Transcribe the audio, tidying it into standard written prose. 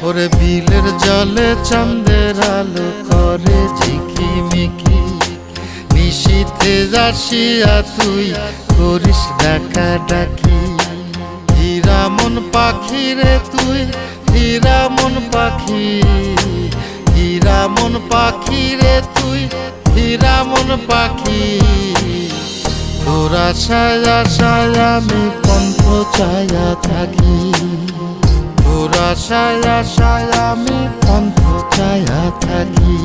ওরে বিলের জলে চাঁদের আলো করে ঝিকিমিকি, নিশীথে আসিয়া তুই করিস ডাকা ডাকি। হীরা মন পাখি রে তুই, হীরা মন পাখি, হীরা মন পাখি রে তুই, হীরা মন পাখি। তোর আশায় আশায় আমি পন্থ চায়া থাকি, তোর আশায় আশায় আমি পন্থ চায়া থাকি।